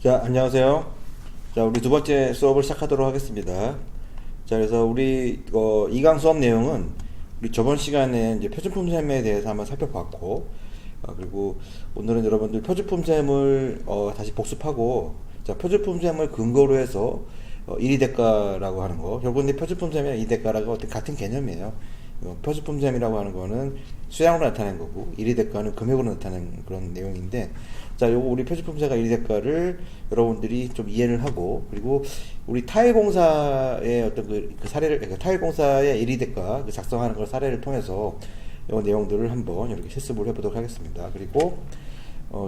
자, 안녕하세요. 자, 우리 두 번째 수업을 시작하도록 하겠습니다. 자, 그래서 우리 2강 수업 내용은 우리 저번 시간에 이제 표준품 셈에 대해서 한번 살펴봤고, 그리고 오늘은 여러분들 표준품 셈을 다시 복습하고, 자, 표준품 셈을 근거로 해서 1위 대가라고 하는 거, 결국은 표준품 셈이랑 2위 대가라고 어떤 같은 개념이에요. 표준품 셈이라고 하는 거는 수량으로 나타낸 거고 1위 대가는 금액으로 나타낸 그런 내용인데, 자, 요거 우리 표준품세가 1위 대가를 여러분들이 좀 이해를 하고, 그리고 우리 타일공사의 어떤 그 사례를, 그러니까 타일공사의 1위 대가 그 작성하는 걸 사례를 통해서 요 내용들을 한번 이렇게 실습을 해보도록 하겠습니다. 그리고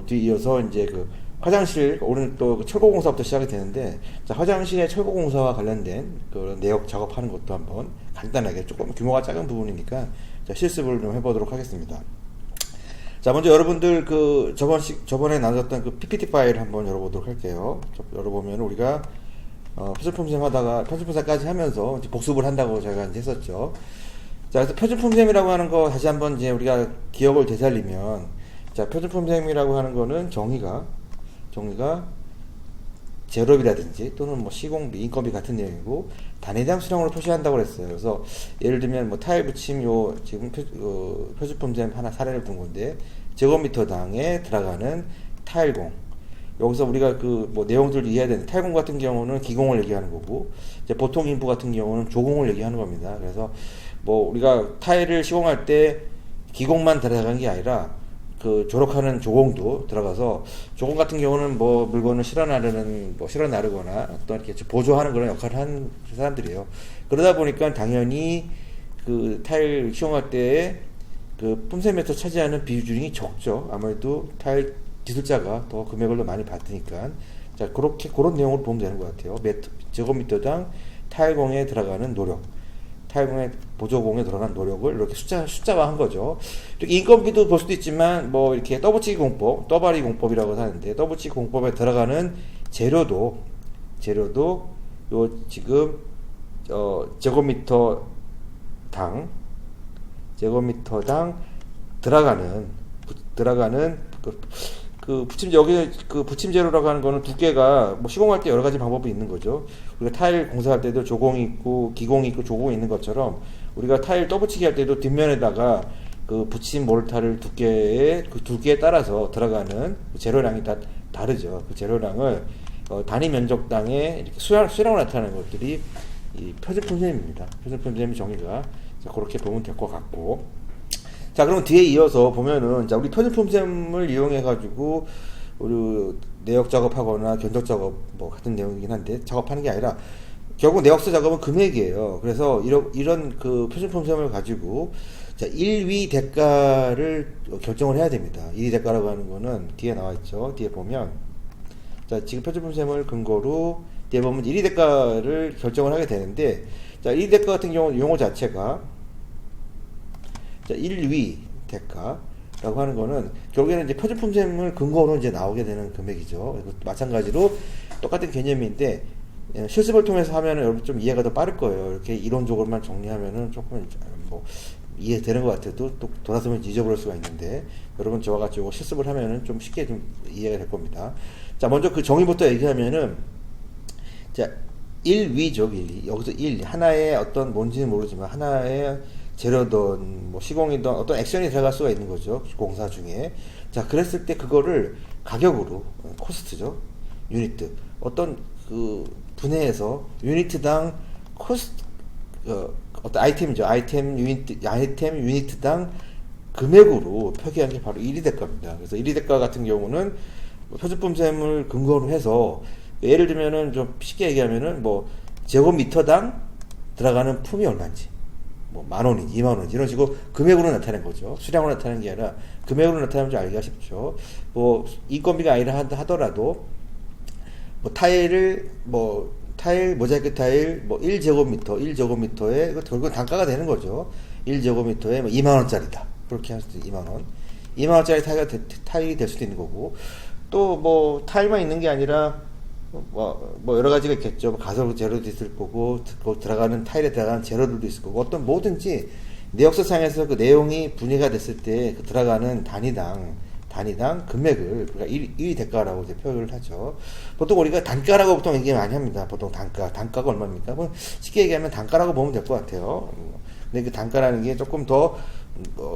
뒤 이어서 이제 그 화장실, 오늘 또 철거공사부터 시작이 되는데, 자, 화장실의 철거공사와 관련된 그런 내역 작업하는 것도 한번 간단하게, 조금 규모가 작은 부분이니까 자, 실습을 좀 해보도록 하겠습니다. 자, 먼저 여러분들 저번에 나눴던 그 PPT 파일을 한번 열어보도록 할게요. 열어보면 우리가 표준품셈 하다가 표준품셈까지 하면서 이제 복습을 한다고 제가 이제 했었죠. 자, 그래서 표준품셈이라고 하는 거 다시 한번 이제 우리가 기억을 되살리면, 자, 표준품셈이라고 하는 거는 정의가 제로비라든지 또는 뭐 시공비, 인건비 같은 내용이고 단위당 수량으로 표시한다고 그랬어요. 그래서 예를 들면 뭐 타일 붙임 지금 표준품셈 하나 사례를 둔 건데, 제곱미터당에 들어가는 타일공, 여기서 우리가 그 뭐 내용들을 이해해야 되는데, 타일공 같은 경우는 기공을 얘기하는 거고, 이제 보통 인부 같은 경우는 조공을 얘기하는 겁니다. 그래서 뭐 우리가 타일을 시공할 때 기공만 들어가는 게 아니라 그 조력하는 조공도 들어가서, 조공 같은 경우는 뭐 물건을 실어 나르거나 또 이렇게 보조하는 그런 역할을 하는 사람들이에요. 그러다 보니까 당연히 그 타일 시공할 때에 그 품셈에서 차지하는 비중이 적죠. 아무래도 타일 기술자가 더 금액을 더 많이 받으니까. 자, 그런 내용으로 보면 되는 것 같아요. 제곱미터당 타일공에 들어가는 노력, 타일공의 보조공에 들어간 노력을 이렇게 숫자화한 거죠. 이렇게 인건비도 볼 수도 있지만, 뭐 이렇게 떠붙이기 공법, 떠바리 공법이라고 하는데, 떠붙이기 공법에 들어가는 재료도 요 지금 제곱미터당 들어가는 그 붙임 재료라고 하는 거는 두께가 뭐 시공할 때 여러 가지 방법이 있는 거죠. 우리가 타일 공사할 때도 조공이 있고 기공이 있고 조공이 있는 것처럼, 우리가 타일 떠붙이기 할 때도 뒷면에다가 그 붙임 몰타를 그 두께에 따라서 들어가는 재료량이 다 다르죠. 그 재료량을 단위 면적당에 이렇게 수량으로 나타내는 것들이 이 표준품셈입니다. 표준품셈 정의가, 자, 그렇게 보면 될 것 같고, 자, 그럼 뒤에 이어서 보면은, 자, 우리 표준품셈을 이용해가지고, 우리 내역 작업하거나 견적 작업, 뭐, 같은 내용이긴 한데, 작업하는 게 아니라, 결국 내역서 작업은 금액이에요. 그래서, 이런 그 표준품셈을 가지고, 자, 1위 대가를 결정을 해야 됩니다. 1위 대가라고 하는 거는 뒤에 나와 있죠. 뒤에 보면, 자, 지금 표준품셈을 근거로, 뒤에 보면 1위 대가를 결정을 하게 되는데, 자, 1위 대가 같은 경우는 용어 자체가, 자, 1위 대가라고 하는 거는 결국에는 이제 표준품셈을 근거로 이제 나오게 되는 금액이죠. 마찬가지로 똑같은 개념인데, 실습을 통해서 하면은 여러분 좀 이해가 더 빠를 거예요. 이렇게 이론적으로만 정리하면은 조금 뭐 이해되는 것 같아도 또 돌아서면 잊어버릴 수가 있는데, 여러분 저와 같이 이거 실습을 하면은 좀 쉽게 좀 이해가 될 겁니다. 자, 먼저 그 정의부터 얘기하면은, 자, 1위죠, 1위. 여기서 1, 하나의 어떤 뭔지는 모르지만 하나의 재료든 뭐 시공이든 어떤 액션이 들어갈 수가 있는 거죠, 공사 중에. 자, 그랬을 때 그거를 가격으로, 코스트죠, 유니트, 어떤 그 분해해서 유니트당 코스트, 어떤 아이템이죠, 아이템 유니트당 금액으로 표기한 게 바로 1위 대가입니다. 그래서 1위 대가 같은 경우는 표준품셈을 근거로 해서, 예를 들면은 좀 쉽게 얘기하면은 뭐 제곱미터당 들어가는 품이 얼마인지, 뭐 10,000원인지 20,000원인지 이런 식으로 금액으로 나타낸 거죠. 수량으로 나타내는 게 아니라 금액으로 나타내면 좀 알기가 쉽죠. 뭐 인건비가 아니라 하더라도 뭐 타일 모자이크 타일 뭐 1제곱미터에 결국 단가가 되는 거죠. 1제곱미터에 뭐 20,000원짜리다, 그렇게 할 수도 20,000원, 20,000원짜리 타일이 될 수도 있는 거고, 또 뭐 타일만 있는 게 아니라 뭐 여러 가지가 있겠죠. 가솔 재료도 있을 거고, 들어가는 타일에 들어가는 재료들도 있을 거고, 어떤 뭐든지 내역서상에서 그 내용이 분해가 됐을 때 그 들어가는 단위당 단위당 금액을 우리가 1위 대가라고 이제 표현을 하죠. 보통 우리가 단가라고 보통 얘기 많이 합니다. 보통 단가가 얼마입니까? 뭐 쉽게 얘기하면 단가라고 보면 될 것 같아요. 근데 그 단가라는 게 조금 더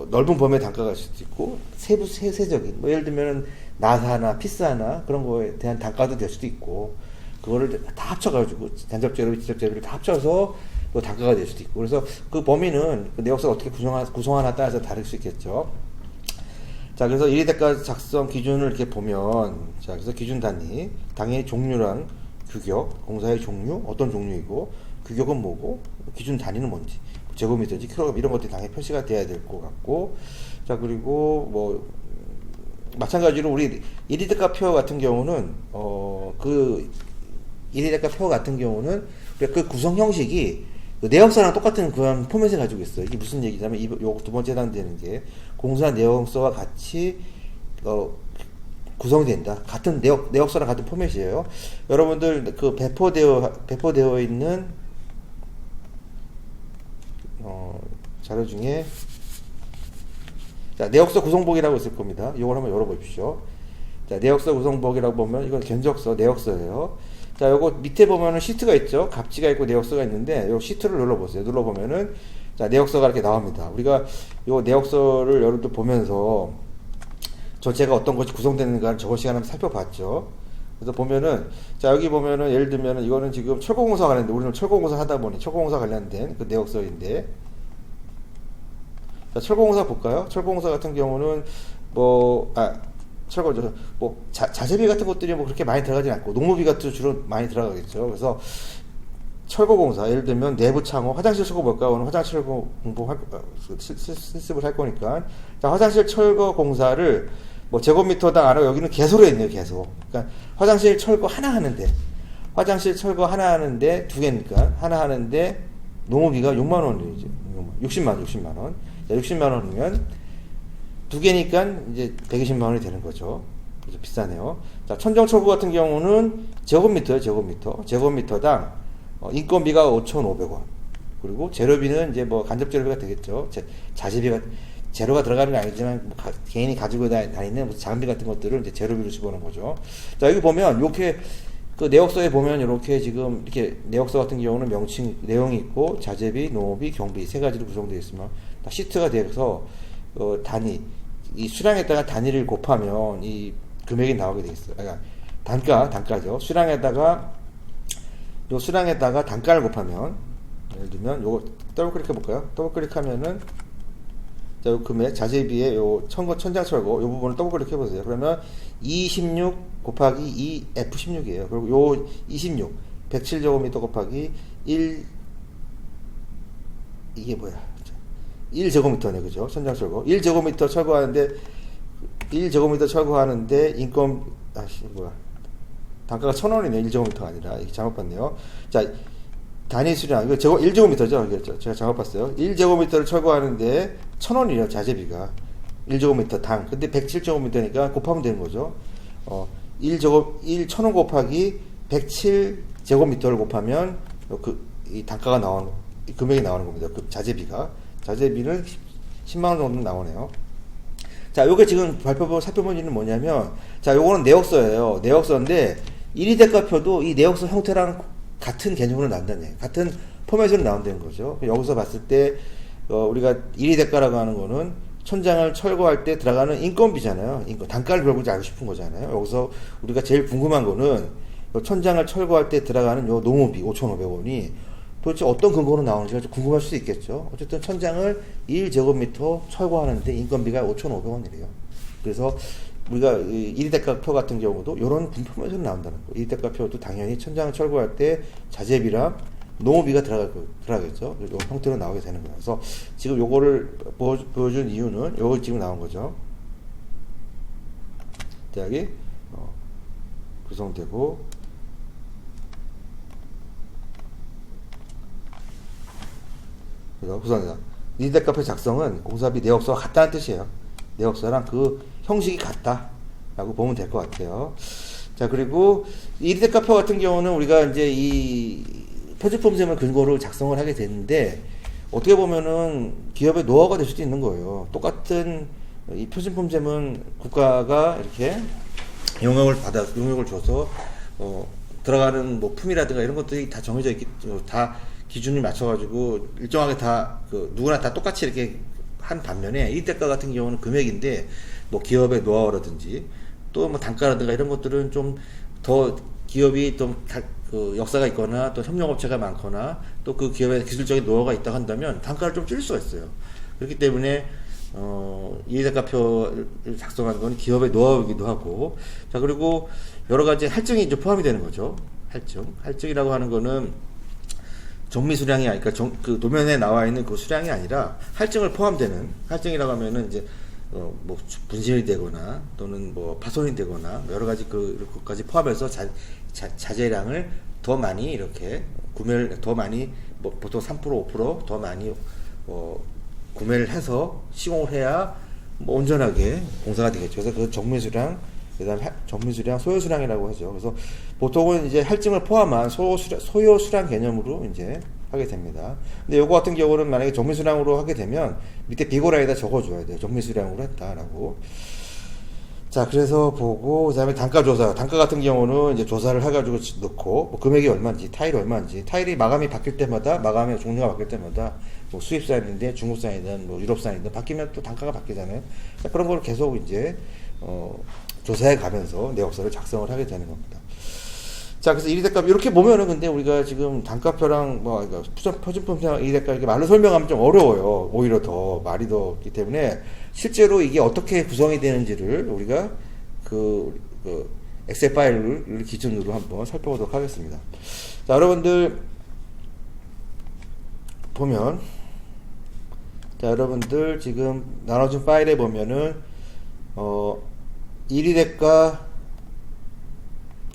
넓은 범위의 단가가 있을 수도 있고 세세적인 뭐 예를 들면 나사나 피스나 그런 거에 대한 단가도 될 수도 있고 그거를 다 합쳐가지고 간접재료, 직접재료를 다 합쳐서 또 단가가 될 수도 있고 그래서 그 범위는 그 내역서가 어떻게 구성하나 따라서 다를 수 있겠죠. 자, 그래서 1위 대가 작성 기준을 이렇게 보면, 자, 그래서 기준 단위, 당연히 종류랑 규격, 공사의 종류, 어떤 종류이고, 규격은 뭐고, 기준 단위는 뭔지, 제곱미터인지, 킬로그램 이런 것들이 당연히 표시가 돼야 될 것 같고, 자, 그리고 뭐, 마찬가지로 우리 1위 대가표 같은 경우는, 그 1위 대가표 같은 경우는 그 구성 형식이 그 내역서랑 똑같은 그런 포맷을 가지고 있어요. 이게 무슨 얘기냐면, 요 두 번째 해당되는 게, 공사 내역서와 같이, 구성이 된다. 같은 내역서랑 같은 포맷이에요. 여러분들, 그 배포되어 있는, 자료 중에, 자, 내역서 구성복이라고 있을 겁니다. 이걸 한번 열어보십시오. 자, 내역서 구성복이라고 보면, 이건 견적서, 내역서예요. 자, 요거 밑에 보면은 시트가 있죠. 갑지가 있고 내역서가 있는데, 요 시트를 눌러보세요. 눌러보면은, 자, 내역서가 이렇게 나옵니다. 우리가 요 내역서를 여러분들 보면서 전체가 어떤 것이 구성되는가를 저번 시간에 한번 살펴봤죠. 그래서 보면은, 자, 여기 보면은 예를 들면은 이거는 지금 철거공사 관련된, 우리는 철거공사 하다 보니 철거공사 관련된 그 내역서인데, 자, 철거공사 볼까요? 철거공사 같은 경우는 철거죠. 뭐 자재비 같은 것들이 뭐 그렇게 많이 들어가지 않고 농무비 같은 주로 많이 들어가겠죠. 그래서 철거공사 예를 들면 내부 창호 화장실 철거 볼까? 오늘 화장실 철거 실습을 할 거니까 자, 화장실 철거 공사를 뭐 제곱미터당 안 하고 여기는 개소로 했네요. 개소. 그러니까 화장실 철거 하나 하는데 두 개니까 하나 하는데 농무비가 6만 원이죠. 60만 원. 자, 60만 원이면 두 개니까 이제 120만 원이 되는 거죠. 그래서 비싸네요. 자, 천정철거 같은 경우는 제곱미터예요. 제곱미터당 인건비가 5,500원. 그리고 재료비는 이제 뭐 간접재료비가 되겠죠. 자재비가 재료가 들어가는 게 아니지만 뭐 개인이 가지고 다니는 무슨 장비 같은 것들을 이제 재료비로 집어넣은 거죠. 자, 여기 보면 이렇게 그 내역서에 보면 이렇게 지금 이렇게 내역서 같은 경우는 명칭 내용이 있고 자재비, 농업비, 경비 세 가지로 구성되어 있으면 다 시트가 되어서 단위 이 수량에다가 단위를 곱하면 이 금액이 나오게 돼 있어요. 그러니까 단가죠. 수량에다가 단가를 곱하면 예를 들면 요거 더블 클릭해 볼까요? 더블 클릭하면은 자, 요 금액 자재비의 요 천장철거 요 부분을 더블 클릭해 보세요. 그러면 216 곱하기 2F16이에요. 그리고 요 26 107제곱미터 곱하기 1 이게 뭐야? 1제곱미터네, 그죠? 천장철거. 1제곱미터 철거하는데, 단가가 1,000원이네, 1제곱미터가 아니라. 이게 잘못 봤네요. 자, 단위 수량, 이거 1제곱미터죠? 제가 잘못 봤어요. 1제곱미터를 철거하는데, 1,000원이에요, 자재비가. 1제곱미터 당. 근데 107제곱미터니까 곱하면 되는 거죠. 1,000원 곱하기 107제곱미터를 곱하면, 이 단가가 이 금액이 나오는 겁니다. 그 자재비는 10만원 정도 나오네요. 자, 요게 지금 살펴본 일은 뭐냐면, 자, 요거는 내역서예요. 내역서인데, 1위 대가표도 이 내역서 형태랑 같은 개념으로 나온다는 얘기예요. 같은 포맷으로 나온다는 거죠. 여기서 봤을 때, 우리가 1위 대가라고 하는 거는 천장을 철거할 때 들어가는 인건비잖아요. 단가를 결국 알고 싶은 거잖아요. 여기서 우리가 제일 궁금한 거는, 천장을 철거할 때 들어가는 요 농업비 5,500원이 도대체 어떤 근거로 나오는지가 좀 궁금할 수도 있겠죠. 어쨌든 천장을 1제곱미터 철거하는데 인건비가 5,500원이래요. 그래서 우리가 1위 대가표 같은 경우도 이런 분포에서 나온다는 거예요. 1위 대가표도 당연히 천장을 철거할 때 자재비랑 농업비가 들어가겠죠. 이 형태로 나오게 되는 거예요. 그래서 지금 요거를 보여준 이유는 요거 지금 나온 거죠. 대학이 구성되고 우선 1위 대가표 작성은 공사비 내역서와 같다는 뜻이에요. 내역서랑 그 형식이 같다라고 보면 될 것 같아요. 자, 그리고 1위 대가표 같은 경우는 우리가 이제 이 표준품셈을 근거로 작성을 하게 되는데 어떻게 보면은 기업의 노하우가 될 수도 있는 거예요. 똑같은 이 표준품제는 국가가 이렇게 용역을 줘서 들어가는 뭐 품이라든가 이런 것들이 다 정해져 있기, 다 기준을 맞춰가지고 일정하게 다 누구나 다 똑같이 이렇게 한 반면에 이대가 같은 경우는 금액인데 뭐 기업의 노하우라든지 또 뭐 단가라든가 이런 것들은 좀 더 기업이 좀 그 역사가 있거나 또 협력업체가 많거나 또 그 기업의 기술적인 노하우가 있다고 한다면 단가를 좀 줄일 수가 있어요. 그렇기 때문에 이해대가표를 작성하는 건 기업의 노하우이기도 하고, 자, 그리고 여러 가지 할증이 이제 포함이 되는 거죠. 할증이라고 하는 거는 정미 수량이 아니라, 그러니까 그 도면에 나와 있는 그 수량이 아니라 할증을 포함되는, 할증이라고 하면은 이제 뭐 분실이 되거나 또는 뭐 파손이 되거나 여러 가지 그것까지 포함해서 자재량을 더 많이 이렇게 구매를 더 많이, 뭐 보통 3% 5% 더 많이 구매를 해서 시공을 해야 뭐 온전하게 공사가 되겠죠. 그래서 그 정미수량, 그다음에 정미수량, 소요수량이라고 하죠. 그래서 보통은 이제 할증을 포함한 소요수량 개념으로 이제 하게 됩니다. 근데 요거 같은 경우는 만약에 정미수량으로 하게 되면 밑에 비고라에다 적어줘야 돼요. 정미수량으로 했다라고. 자, 그래서 보고, 그 다음에 단가 같은 경우는 이제 조사를 해가지고 넣고, 뭐 금액이 얼마인지, 타일이 얼마인지, 타일이 마감이 바뀔 때마다, 마감의 종류가 바뀔 때마다, 뭐 수입산인데 중국산이든 뭐 유럽산이든 바뀌면 또 단가가 바뀌잖아요. 자, 그런 걸 계속 이제, 조사해 가면서 내역서를 작성을 하게 되는 겁니다. 자, 그래서 이리대값, 이렇게 보면은 근데 우리가 지금 단가표랑 뭐, 표준품상 이리대값 이렇게 말로 설명하면 좀 어려워요. 오히려 더, 말이 더 없기 때문에, 실제로 이게 어떻게 구성이 되는지를 우리가 그 엑셀 파일을 기준으로 한번 살펴보도록 하겠습니다. 자, 여러분들 보면, 자, 여러분들 지금 나눠준 파일에 보면은 1위대가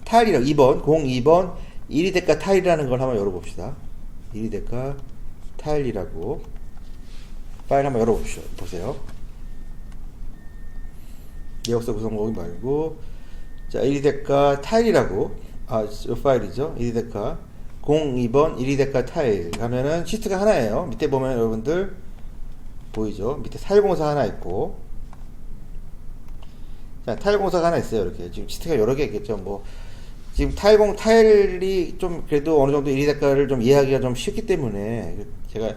타일이라고 02번 1위대가 타일이라는 걸 한번 열어봅시다. 1위대가 타일이라고 파일 한번 열어보세요. 내역서 구성목이 말고, 자, 1위대가 타일이라고, 이 파일이죠. 1위대가 02번 1위대가 타일 하면은 시트가 하나예요. 밑에 보면 여러분들 보이죠? 밑에 타일공사 하나 있고, 자, 타일공사가 하나 있어요. 이렇게 지금 시트가 여러 개 있겠죠. 뭐 지금 타일이 좀 그래도 어느 정도 1위대가를 좀 이해하기가 좀 쉽기 때문에 제가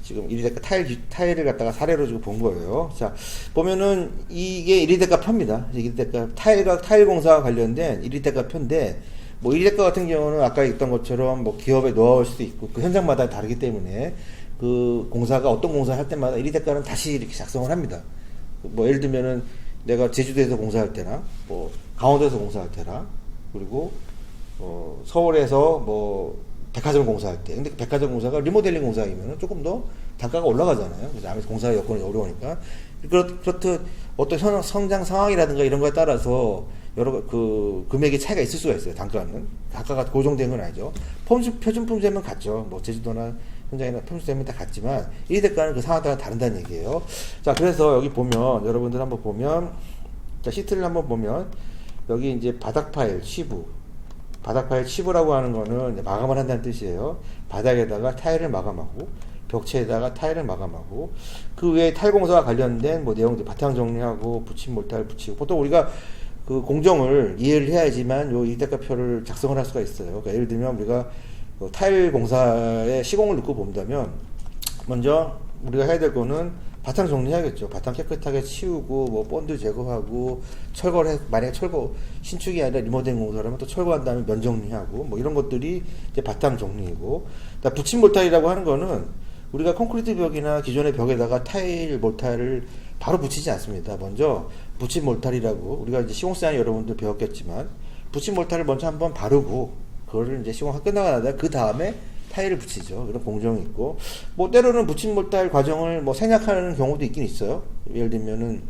지금 1위대가 타일을 갖다가 사례로 지금 본 거예요. 자, 보면은 이게 1위대가 표입니다. 1위대가 타일 공사와 관련된 1위대가 표인데, 뭐 1위대가 같은 경우는 아까 있던 것처럼 뭐 기업의 노하우일 수도 있고 그 현장마다 다르기 때문에 그 공사가 어떤 공사를 할 때마다 1위대가는 다시 이렇게 작성을 합니다. 뭐 예를 들면은 내가 제주도에서 공사할 때나 뭐 강원도에서 공사할 때나 그리고 서울에서 뭐 백화점 공사할 때, 근데 백화점 공사가 리모델링 공사이면 조금 더 단가가 올라가잖아요. 그래서 아무래도 공사 여건이 어려우니까. 그렇듯 어떤 성장 상황이라든가 이런 거에 따라서 여러 금액의 차이가 있을 수가 있어요. 단가가 고정된 건 아니죠. 표준품제면 같죠. 뭐 제주도나 현장이나 표준품제면 다 같지만 1위대가는 그 상황에 따라 다른다는 얘기예요. 자, 그래서 여기 보면 여러분들 한번 보면, 자, 시트를 한번 보면 여기 이제 바닥 파일 치부라고 하는 거는 마감을 한다는 뜻이에요. 바닥에다가 타일을 마감하고 벽체에다가 타일을 마감하고 그 외에 타일 공사와 관련된 뭐 내용들 바탕 정리하고 붙임 몰타를 붙이고, 보통 우리가 그 공정을 이해를 해야지만 요 이대가표를 작성을 할 수가 있어요. 그러니까 예를 들면 우리가 타일 공사의 시공을 놓고 본다면 먼저 우리가 해야 될 거는 바탕 정리해야겠죠. 바탕 깨끗하게 치우고 뭐 본드 제거하고 철거를 만약에 신축이 아니라 리모델링 공사라면 또 철거한 다음에 면 정리하고 뭐 이런 것들이 이제 바탕 정리이고, 붙임 몰타일이라고 하는 거는 우리가 콘크리트 벽이나 기존의 벽에다가 타일 몰타를 바로 붙이지 않습니다. 먼저 붙임 몰타리라고 우리가 이제 시공 시간에 여러분들 배웠겠지만 붙임 몰타를 먼저 한번 바르고 그거를 이제 시공이 끝나고 나다 그 다음에 타일을 붙이죠. 그런 공정이 있고, 뭐 때로는 붙임 몰타일 과정을 뭐 생략하는 경우도 있긴 있어요. 예를 들면은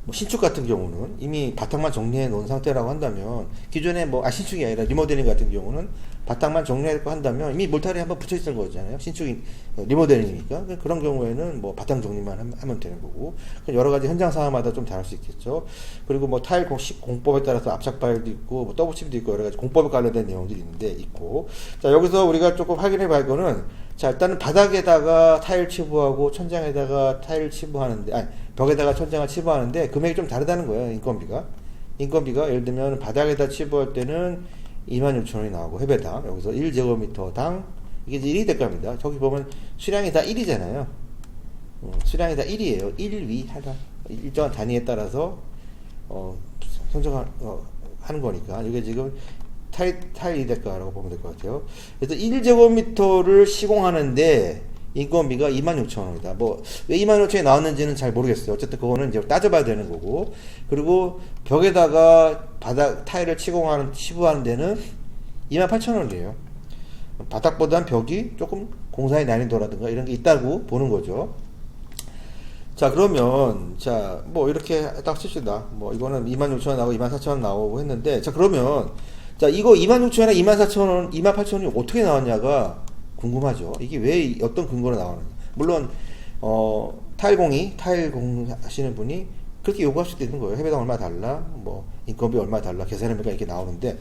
뭐 신축 같은 경우는 이미 바탕만 정리해 놓은 상태라고 한다면, 기존에 신축이 아니라 리모델링 같은 경우는 바탕만 정리하고 한다면 이미 몰타리 한번 붙여 있을 거잖아요. 신축이 리모델링이니까. 그런 경우에는 뭐 바탕 정리만 하면 되는 거고, 여러 가지 현장 상황마다 좀 다를 수 있겠죠. 그리고 뭐 타일 공법에 따라서 압착 파일도 있고 뭐 떠붙임도 있고 여러 가지 공법에 관련된 내용들이 있고, 자, 여기서 우리가 조금 확인해 볼 거는 자, 일단은 바닥에다가 타일 치부하고 천장에다가 타일 치부하는데, 아니, 벽에다가 천장을 치부하는데 금액이 좀 다르다는 거예요, 인건비가. 인건비가 예를 들면 바닥에다 치부할 때는 26,000원이 나오고 해배당, 여기서 1제곱미터당 이게 이제 1이 대가입니다. 저기 보면 수량이 다 1이잖아요. 수량이 다 1이에요. 1 위 하다. 일정한 단위에 따라서 하는 거니까 이게 지금 타일 2대가라고 보면 될 것 같아요. 그래서 1제곱미터를 시공하는데 인건비가 26,000원이다. 뭐 왜 26,000원이 나왔는지는 잘 모르겠어요. 어쨌든 그거는 이제 따져봐야 되는 거고. 그리고 벽에다가 바닥 타일을 치부하는 데는 28,000원이에요. 바닥보다는 벽이 조금 공사의 난이도라든가 이런 게 있다고 보는 거죠. 자, 그러면 자 뭐 이렇게 딱 칩시다. 뭐 이거는 26,000원 나오고 24,000원 나오고 했는데, 자 그러면 자 이거 26,000원이나 24,000원 28,000원이 어떻게 나왔냐가 궁금하죠. 이게 왜 어떤 근거로 나오는지. 물론 타일공 하시는 분이 그렇게 요구할 수도 있는 거예요. 해배당 얼마 달라, 뭐 인건비 얼마 달라, 계산해보니까 이렇게 나오는데,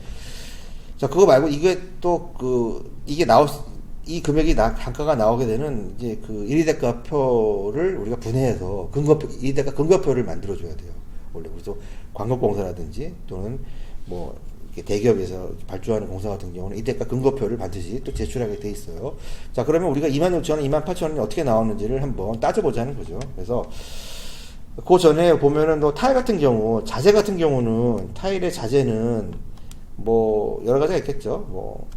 자 그거 말고 이게 또 이 금액이 단가가 나오게 되는 이제 그 1위대가표를 우리가 분해해서 1위대가 근거표를 만들어줘야 돼요. 원래 그래서 광역공사라든지 또는 뭐 대기업에서 발주하는 공사 같은 경우는 1위대가 근거표를 반드시 또 제출하게 돼 있어요. 자 그러면 우리가 26,000원, 28,000원이 어떻게 나오는지를 한번 따져보자는 거죠. 그래서 그 전에 보면은 또 타일 같은 경우, 자재 같은 경우는 타일의 자재는 뭐 여러 가지가 있겠죠. 뭐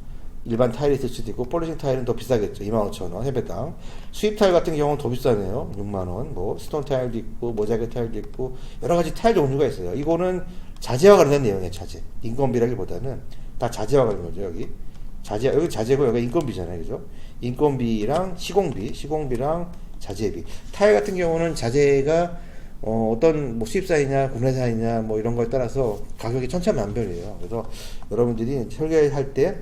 일반 타일이 있을 수도 있고 폴리싱 타일은 더 비싸겠죠. 25,000원 해배당. 수입 타일 같은 경우는 더 비싸네요. 6만원. 뭐 스톤 타일도 있고 모자이크 타일도 있고 여러 가지 타일 종류가 있어요. 이거는 자재와 관련된 내용이에요. 자재. 인건비라기보다는 다 자재와 관련된 거죠. 여기 자재고 여기 인건비잖아요. 그죠? 인건비랑 시공비랑 자재비. 타일 같은 경우는 자재가 어떤 뭐 수입사이냐 국내사이냐 뭐 이런 거에 따라서 가격이 천차만별이에요. 그래서 여러분들이 설계할 때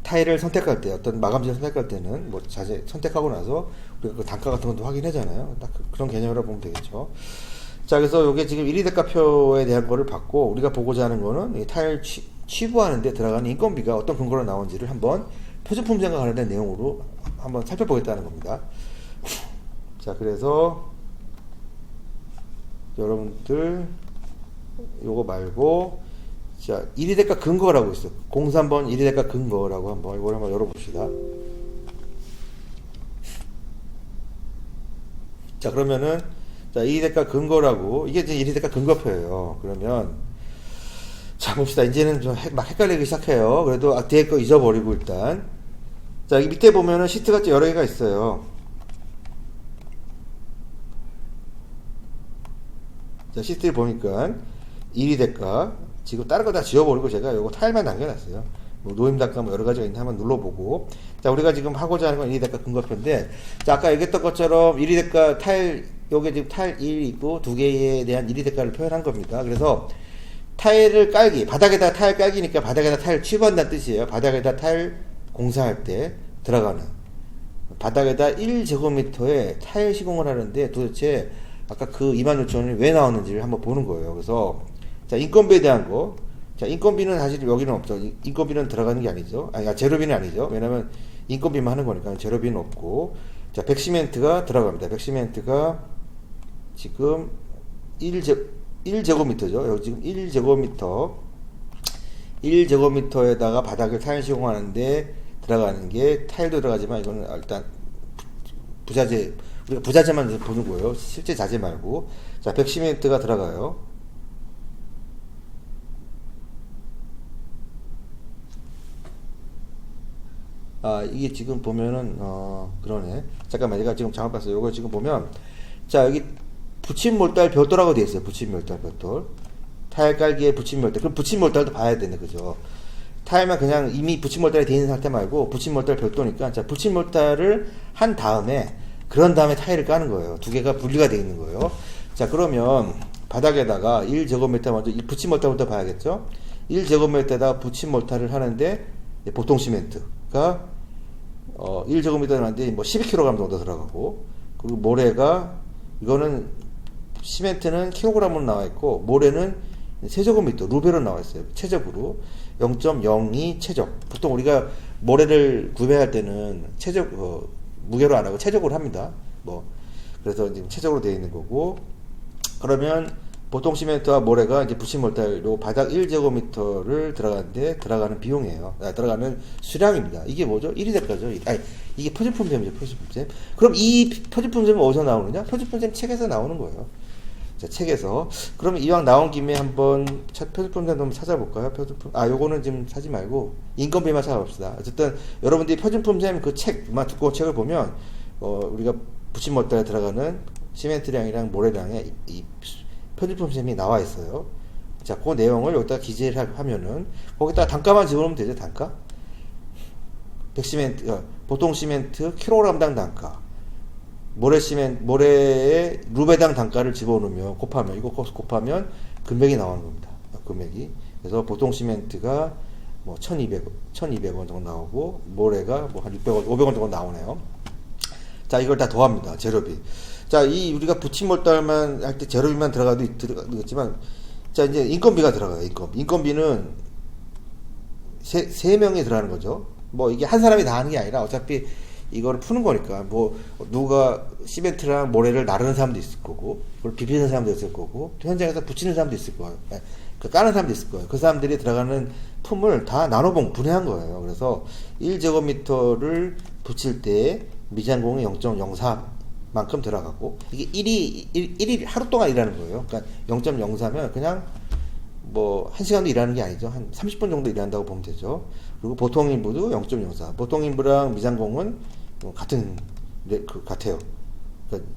타일을 선택할 때, 어떤 마감재를 선택할 때는 뭐 자재 선택하고 나서 우리가 그 단가 같은 것도 확인하잖아요. 딱 그런 개념으로 보면 되겠죠. 자, 그래서 이게 지금 1위 대가표에 대한 거를 받고 우리가 보고자 하는 거는 이 타일 치부하는 데 들어가는 인건비가 어떤 근거로 나온지를 한번 표준품장과 관련된 내용으로 한번 살펴보겠다는 겁니다. 자, 그래서 여러분들 요거 말고 자, 1위 대가 근거라고 있어. 03번 1위 대가 근거라고 이걸 한번 열어봅시다. 자, 그러면은, 자, 1위 대가 근거라고, 이게 이제 1위 대가 근거표예요. 그러면, 자, 봅시다. 이제는 좀 막 헷갈리기 시작해요. 그래도 뒤에 거 잊어버리고 일단. 자, 이 밑에 보면은 시트가 여러 개가 있어요. 자, 시트를 보니까 1위 대가, 지금 다른 거 다 지워버리고 제가 요거 타일만 남겨놨어요. 뭐 노임닷컴 뭐 여러 가지가 있는데 한번 눌러보고. 자, 우리가 지금 하고자 하는 건 1위 대가 근거표인데, 자, 아까 얘기했던 것처럼 1위 대가 타일, 요게 지금 타일 1이 있고 두 개에 대한 1위 대가를 표현한 겁니다. 그래서 타일을 깔기, 바닥에다 타일 깔기니까 바닥에다 타일 치부한다는 뜻이에요. 바닥에다 타일 공사할 때 들어가는. 바닥에다 1제곱미터에 타일 시공을 하는데 도대체 아까 그 26,000원이 왜 나왔는지를 한번 보는 거예요. 그래서 자, 인건비에 대한 거. 자, 인건비는 사실 여기는 없죠. 인건비는 들어가는 게 아니죠. 재료비는 아니죠. 왜냐면 인건비만 하는 거니까 재료비는 없고. 자, 백시멘트가 들어갑니다. 백시멘트가 지금 1제곱미터죠. 여기 지금 1제곱미터에다가 바닥을 타일 시공하는데 들어가는 게 타일도 들어가지만 이거는 일단 부자재, 우리가 부자재만 보는 거예요. 실제 자재 말고. 자, 백시멘트가 들어가요. 이게 지금 보면은, 그러네. 잠깐만, 내가 지금 잘못 봤어요. 이거 지금 보면, 자, 여기 붙임 몰달 별도라고 되어 있어요. 붙임 몰달 별도. 타일 깔기에 붙임 몰달. 그럼 붙임 몰달도 봐야 되네, 그죠? 타일만 그냥 이미 붙임 몰달이 되어 있는 상태 말고, 붙임 몰달 별도니까, 자, 붙임 몰달을 한 다음에, 그런 다음에 타일을 까는 거예요. 두 개가 분리가 되어 있는 거예요. 자, 그러면, 바닥에다가 1제곱미터 먼저, 이 붙임 몰달부터 봐야겠죠? 1제곱미터에다가 붙임 몰달을 하는데, 보통 시멘트가 1제곱미터는 하는데 뭐 12kg 정도 들어가고, 그리고 모래가, 이거는 시멘트는 킬로그램으로 나와 있고 모래는 세제곱미터 루베로 나와 있어요. 최적으로 0.02 최적. 보통 우리가 모래를 구매할 때는 최적 무게로 안 하고 최적으로 합니다. 뭐 그래서 지금 최적으로 되어 있는 거고, 그러면 보통 시멘트와 모래가 이제 붙임 몰타로 바닥 1제곱미터를 들어가는데 들어가는 비용이에요. 들어가는 수량입니다. 이게 뭐죠? 1이 될까죠? 아니, 이게 표준품셈이죠. 표준품셈. 그럼 이 표준품셈은 어디서 나오느냐? 표준품셈 책에서 나오는 거예요. 자, 책에서. 그러면 이왕 나온 김에 한번 표준품셈 한번 찾아볼까요? 요거는 지금 사지 말고 인건비만 찾아봅시다. 어쨌든 여러분들이 표준품셈 그 책만 두꺼운 책을 보면 우리가 붙임 몰타에 들어가는 시멘트량이랑 모래량의 이 표준품셈이 나와 있어요. 자, 그 내용을 여기다 기재를 하면은 거기다 단가만 집어넣으면 되죠. 단가. 보통 시멘트 킬로그램당 단가, 모래의 루베당 단가를 집어넣으면 곱하면 금액이 나오는 겁니다. 금액이. 그래서 보통 시멘트가 뭐 1200원 정도 나오고 모래가 뭐 한 600원, 500원 정도 나오네요. 자, 이걸 다 더합니다. 재료비. 자, 우리가 붙임 몰타만 할 때 재료비만 들어가겠지만, 자, 이제 인건비가 들어가요. 인건비는 세 명이 들어가는 거죠. 뭐 이게 한 사람이 다 하는 게 아니라 어차피 이거를 푸는 거니까, 뭐 누가 시멘트랑 모래를 나르는 사람도 있을 거고, 그걸 비비는 사람도 있을 거고, 또 현장에서 붙이는 사람도 있을 거예요. 까는 사람도 있을 거예요. 그 사람들이 들어가는 품을 다 분해한 거예요. 그래서 1제곱미터를 붙일 때 미장공이 0.04만큼 들어가고, 이게 1일 하루 동안 일하는 거예요. 그러니까 0.04면 그냥 뭐 1시간도 일하는 게 아니죠. 한 30분 정도 일한다고 보면 되죠. 그리고 보통 인부도 0.04. 보통 인부랑 미장공은 같아요. 그러니까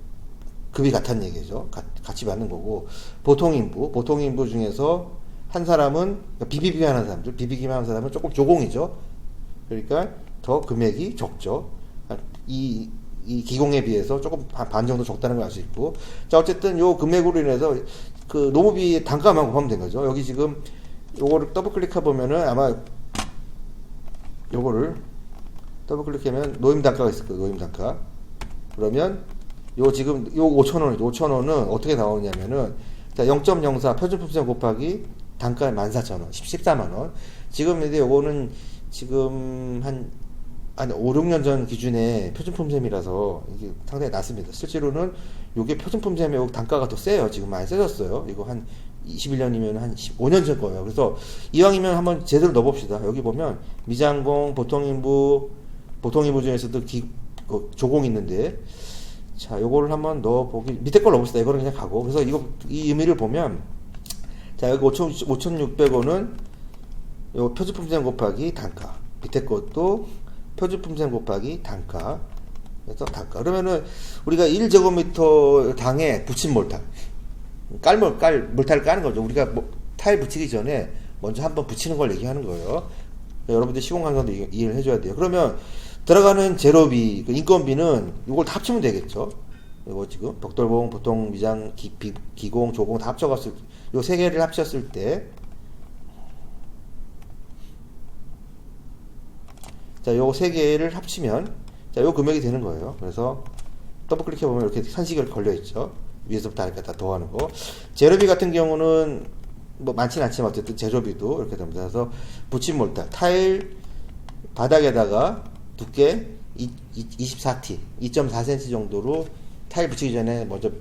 급이 같다는 얘기죠. 같이 받는 거고, 보통 인부 중에서 한 사람은 비비기만 하는 사람들, 비비기만 하는 사람은 조금 조공이죠. 그러니까 더 금액이 적죠. 이 기공에 비해서 조금 반 정도 적다는 걸 알 수 있고, 자, 어쨌든 요 금액으로 인해서 그 노무비 단가만 곱하면 된 거죠. 여기 지금 요거를 더블 클릭해 보면은 아마 요거를 더블 클릭하면 노임 단가가 있을 거예요. 노임 단가. 그러면 지금 5,000원이죠. 5,000원은 어떻게 나오냐면은, 자, 0.04 표준품셈 곱하기 단가 14,000원, 14만원. 지금 근데 요거는 지금 한 5, 6년 전 기준의 표준품셈이라서 이게 상당히 낮습니다. 실제로는 요게 표준품셈의 단가가 더 세요. 지금 많이 세졌어요. 이거 한 21년이면 한 15년 전 거예요. 그래서 이왕이면 한번 제대로 넣어봅시다. 여기 보면 미장공, 보통인부 중에서도 조공이 있는데, 자, 요거를 한번 밑에 걸 넣어봅시다. 이거는 그냥 가고. 그래서 이 의미를 보면, 자, 여기 5,600원은 요 표준품셈 곱하기 단가. 밑에 것도 표준품셈 곱하기 단가. 그래서 단가. 그러면은 우리가 1제곱미터 당에 붙임 몰타. 몰타를 까는 거죠. 우리가 타일 붙이기 전에 먼저 한번 붙이는 걸 얘기하는 거예요. 여러분들 시공 강사도 이해를 해줘야 돼요. 그러면 들어가는 재료비, 인건비는 이걸 다 합치면 되겠죠. 이거 지금 벽돌봉, 보통 미장, 기공, 조공 다 합쳐갔을 때, 요 세 개를 합쳤을 때, 자, 요 세 개를 합치면, 자, 요 금액이 되는 거예요. 그래서 더블 클릭해보면 이렇게 산식이 걸려있죠. 위에서부터 아래까지 다 더하는 거. 재료비 같은 경우는 뭐 많지는 않지만 어쨌든 재료비도 이렇게 됩니다. 그래서 붙임 몰타, 타일 바닥에다가 두께 24T, 2.4cm 정도로 타일 붙이기 전에 먼저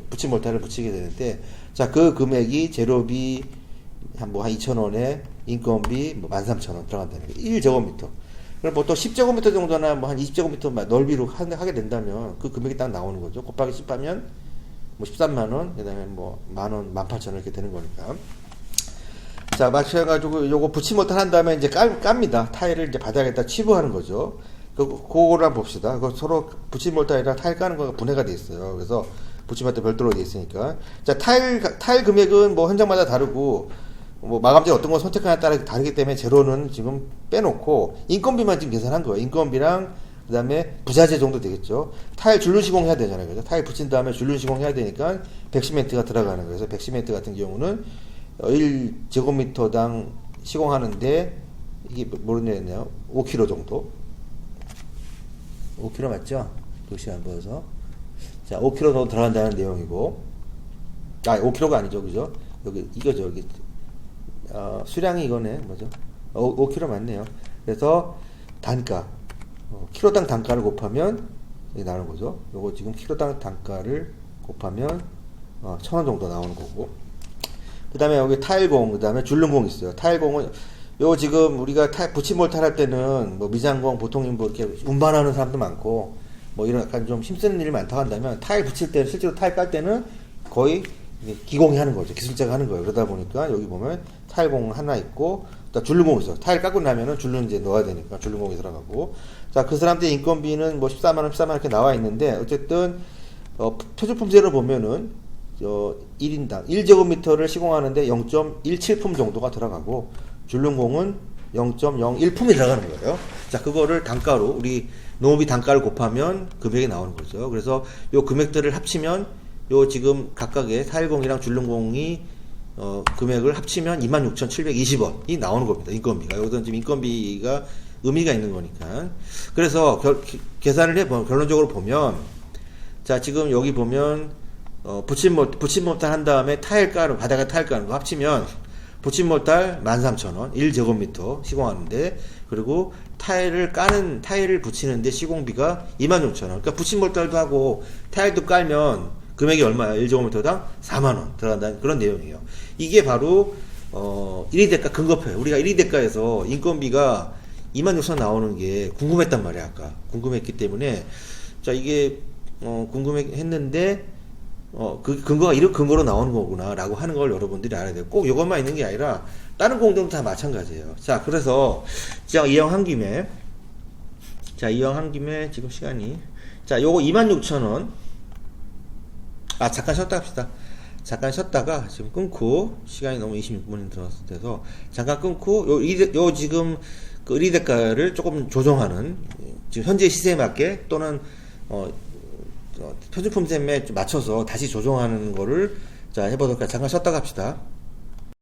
붙임 몰타를 붙이게 되는데, 자, 그 금액이 재료비 한 2,000원에 인건비 13,000원 들어간다는 거예요. 1제곱미터. 그럼 보통 10제곱미터 정도나 한 20제곱미터 넓이로 하게 된다면 그 금액이 딱 나오는 거죠. 곱하기 10하면 13만원, 그 다음에 만원, 18,000원 이렇게 되는 거니까. 자, 마찬가지로 요거 붙임 몰타 한 다음에 이제 깝니다. 타일을 이제 바닥에다 치부하는 거죠. 그거를 한번 봅시다. 서로 붙임 몰타이랑 타일 까는 거가 분해가 돼 있어요. 그래서 붙임 몰타 별도로 돼 있으니까. 자, 타일 금액은 현장마다 다르고, 마감재 어떤 거 선택하냐에 따라 다르기 때문에 재료는 지금 빼놓고 인건비만 지금 계산한 거예요. 인건비랑 그 다음에 부자재 정도 되겠죠. 타일 줄눈 시공해야 되잖아요. 그죠? 타일 붙인 다음에 줄눈 시공해야 되니까 백시멘트가 들어가는 거예요. 그래서 백시멘트 같은 경우는 1제곱미터당 시공하는데 이게 모르겠네요. 5kg 정도. 5kg 맞죠? 글씨 안 보여서. 자, 5kg 정도 들어간다는 내용이고, 5kg가 아니죠. 그죠? 여기 이거죠. 여기 수량이 이거네. 뭐죠? 5kg 맞네요. 그래서 단가 키로당 단가를 곱하면 이게 나오는 거죠. 요거 지금 키로당 단가를 곱하면 1,000원 정도 나오는 거고. 그 다음에 여기 타일공, 그 다음에 줄눈공 있어요. 타일공은 요 지금 우리가 붙임몰탈 할 때는 뭐 미장공 보통 뭐 이렇게 운반하는 사람도 많고 뭐 이런 약간 좀 힘쓰는 일이 많다고 한다면 타일 붙일 때는 실제로 타일 깔 때는 거의 기공이 하는 거죠. 기술자가 하는 거예요. 그러다 보니까 여기 보면 타일공 하나 있고 줄눈공 있어요. 타일 깎고 나면은 줄눈 이제 넣어야 되니까 줄눈공이 들어가고. 자, 그 사람들 인건비는 뭐 14만원, 14만원 이렇게 나와 있는데 어쨌든 표준품제로 보면은 1인당 1제곱미터를 시공하는데 0.17품 정도가 들어가고 줄눈공은 0.01품이 들어가는 거예요. 자, 그거를 단가로 우리 농업이 단가를 곱하면 금액이 나오는 거죠. 그래서 요 금액들을 합치면 요 지금 각각의 타일공이랑 줄눈공이 금액을 합치면 26,720원이 나오는 겁니다. 인건비가. 여기서 지금 인건비가 의미가 있는 거니까. 그래서 계산을 해보면 결론적으로 보면 자, 지금 여기 보면 붙임몰탈 한 다음에 타일 까는 바닥에 타일 까는 거 합치면 붙임몰탈 13,000원 1제곱미터 시공하는데, 그리고 타일을 붙이는데 시공비가 26,000원. 그러니까 붙임몰탈도 하고 타일도 깔면 금액이 얼마야? 1제곱미터당 4만원 들어간다는 그런 내용이에요. 이게 바로 1위 대가 근거표예요. 우리가 1위 대가에서 인건비가 26,000원 나오는 게 궁금했단 말이야. 아까 궁금했기 때문에 자, 이게 궁금했는데 그 근거가 이런 근거로 나오는 거구나 라고 하는 걸 여러분들이 알아야 돼요. 꼭 이것만 있는 게 아니라 다른 공정도 다 마찬가지예요. 자, 그래서 제가 이왕한 김에 지금 시간이 요거 26,000원 잠깐 쉬었다 합시다. 잠깐 쉬었다가 지금 끊고 시간이 너무 26분이 들어서 돼서 잠깐 끊고 요 지금 그 의리대가를 조금 조정하는 지금 현재 시세에 맞게 또는 표준품셈에 맞춰서 다시 조정하는 거를 자 해보도록 잠깐 쉬었다 갑시다.